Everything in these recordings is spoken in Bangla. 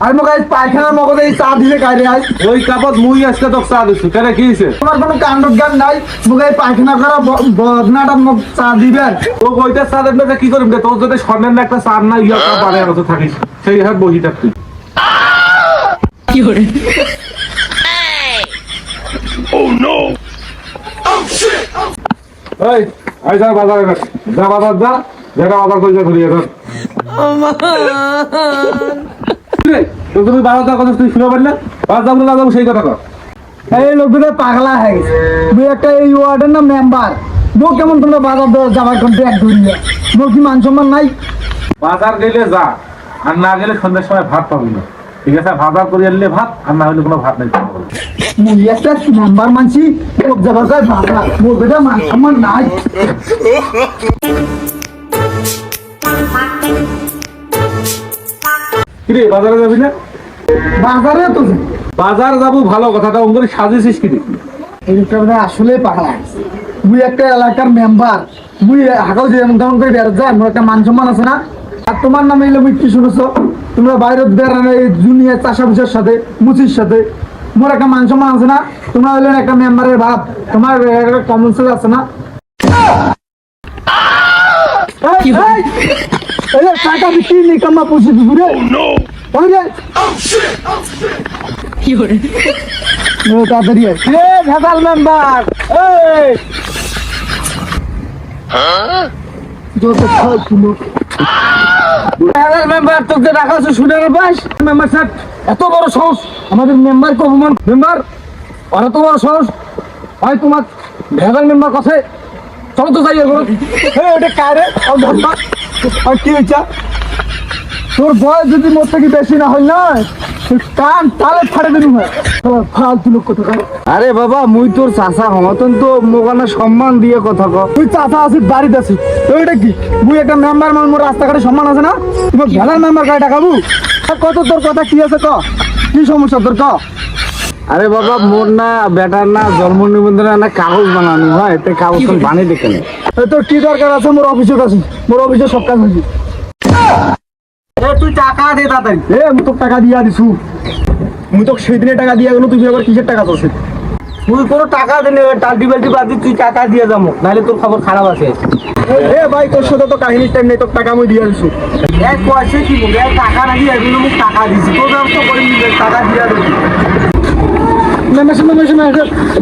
আর মোক আজ পায়খানার মগজে এই চা দিলে কাইরে আজ ওই কাপত মুই আজকে তো চা দিছি কেন কি হয়েছে? তোমার কোনো কাণ্ড জ্ঞান নাই মোক এই পায়খানা করা বদনাটা মোক চা দিবেন। ও ওইটা চা দেবে কি করবি রে? তোর যদি স্বর্ণের একটা চা না ইয়া পারে আর তো থাকিস সেই হাত বহি থাকবি। কি করে? এই আই যা বাজারে যা বাজার যা যেটা বাজার করে যা ধরিয়ে ধর রে তো তুমি বাজার কথা তুই শুনে পারলে বাজার যাবো না যাবো সেই কথা কর। এই লোকটা পাগলা হয়ে গেছে। তুই একটা এই ওয়ার্ডের না মেম্বার, মোক কেমন তোমরা বাজার দেওয়া যাবার করতে এক ধরিয়ে মোক কি মান সম্মান নাই? বাজার গেলে যা আর না গেলে সন্ধ্যার সময় ভাত পাবি না, ঠিক আছে? বাজার করে আনলে ভাত আর না হলে কোনো ভাত নাই। মুই একটা মেম্বার মানছি মোক যাবার কয় পাগলা, মোর বেটা মান সম্মান নাই। কিরে বাজারে যাবি না? বাজারে তো বাজার যাবো ভালো কথাটা অঙ্গরে সাজেছিস কিরে? এই লোকটা আসলে পাগলা হয়ে গেছে। মুই একটা এলাকার মেম্বার, মুই হাগাও যে এমন তেমন করে বেরোত যায়, মোর একটা মান সম্মান আছে না? আর তোমার নামে এলে মুই কি শুনেছো? তোমরা বাইরে বেড়ানো এই জুনিয়র চাষাবুষের সাথে মুচির সাথে মোর একটা মান সম্মান আছে না? তোমরা হইলেন একটা মেম্বারের ভাব, তোমার একটা কমন সেন্স আছে না? এই টাকা বিক্রি নিকাম্মা পুষি ঘুরে কি করে? তাড়াতাড়ি ভেজাল মেম্বার মেম্বার তোকে রাখা আছে শুনে পাস মেম্বার স্যার এত বড় সাহস আমাদের মেম্বার কে অপমান মেম্বার আর এত বড় সাহস ভাই তোমার ভেজাল মেম্বার কাছে চলো তো যাই ওটা কারে আর কি হয়েছে তোর বয়স যদি মোর থেকে বেশি না হয় না কান তালে ফাড়ে দিন ফালতু লোক কথা কয়। আরে বাবা মুই তোর চাচা হমতন তো মোকানা সম্মান দিয়ে কথা ক। তুই চাচা আছিস বাড়িতে আছিস তো এটা কি মুই একটা মেম্বার মান মোর রাস্তাঘাটে সম্মান আছে না? তোমার ভেলার মেম্বার গাড়ি টাকাবু কত তোর কথা কি আছে ক কি সমস্যা তোর ক? আরে বাবা মোর না বেটার না জন্ম নিবন্ধনের না কাগজ বানানো হয় তে কাগজ বানিয়ে দেখে নে। তোর কি দরকার আছে? মোর অফিসে আছিস, মোর অফিসে সব কাজ হয়েছে। তুই টাকা দে তাড়াতাড়ি। মুই তোর টাকা দিয়া দিছু, মুই তোকে সেই দিনে টাকা দিয়া গেল, তুই আবার কিসের টাকা তোর? তুই কোনো টাকা দিলে টাল্টি বাল্টি বাদ দিয়ে তুই টাকা দিয়ে যাবো নাহলে তোর খবর খারাপ আছে। ভাই তোর সাথে তো কাহিনীর টাইম নেই, তোর টাকা আমি দিয়া দিছু। এক পয়সা কি বলবি টাকা নাকি এগুলো মুখ টাকা দিছি তোর ব্যবস্থা করে নিবে টাকা দিয়ে দেবি।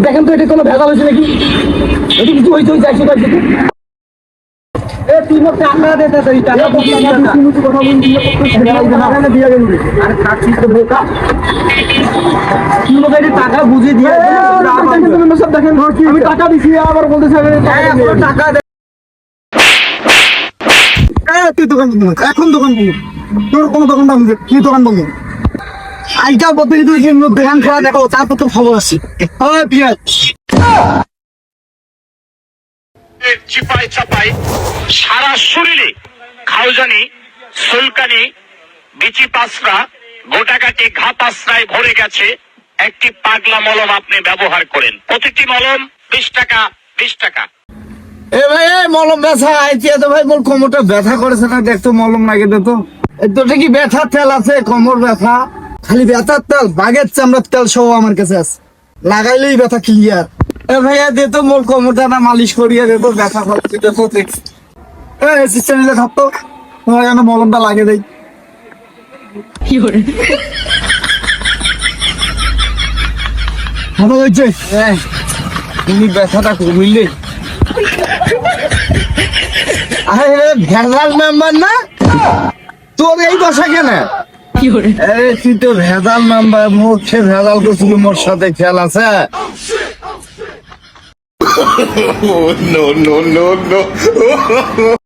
দেখেন তো এটা কোনো ভেজাল হয়েছে নাকি? এটা কিছু হয়েছে ওই চাইছে তুই মোক টাকা দে তাড়াতাড়ি টাকা কথা বলছি দিয়া গেল আর খাচ্ছিস তো বোকা তুই মোক টাকা বুঝিয়ে দিয়ে দেখেন আমি টাকা দিছি আবার বলতেছে টাকা দে। তুই দোকান এখন দোকান বন্ধ, তোর কোনো দোকান বন্ধ, তুই দোকান বন্ধ। আজকাল বলতে তুই দোকান খোলা দেখো তারপর তোর খবর আছে। চিপাই চাপাই সারা শরীরে খাওজানি সুলকানি বিচি পাসরা গোটাকাটি ঘা পাসরায় ভরে গেছে। একটি পাগলা মলম আপনি ব্যবহার করেন, প্রতিটি মলম 20 টাকা 20 টাকা। এ ভাই এই মলম ব্যথা আইছে তো ভাই মোর কোমরটা ব্যথা করেছে না দেখতো মলম লাগে দে তো। তোটা কি ব্যথার তেল আছে? কোমর ব্যথা খালি ব্যথার তেল, বাঘের চামড়ার তেল সহ আমার কাছে আছে, লাগাইলেই ব্যথা ক্লিয়ার। এ ভাইয়া দে তো মোর কোমরটা না মালিশ করিয়ে দে তো ব্যথা করছে দেখো সিস্টেমে থাকতো তোমার যেন মলমটা লাগিয়ে দেয়। কি করে? ভালো হয়েছে তুমি ব্যথাটা কমিলে আরে ভেজাল মেম্বার না তোর এই দশা কেন? কি করে? আরে তুই তো ভেজাল মেম্বার মুখে ভেজাল করছিলি মোর সাথে খেয়াল আছে? No, no, no, no.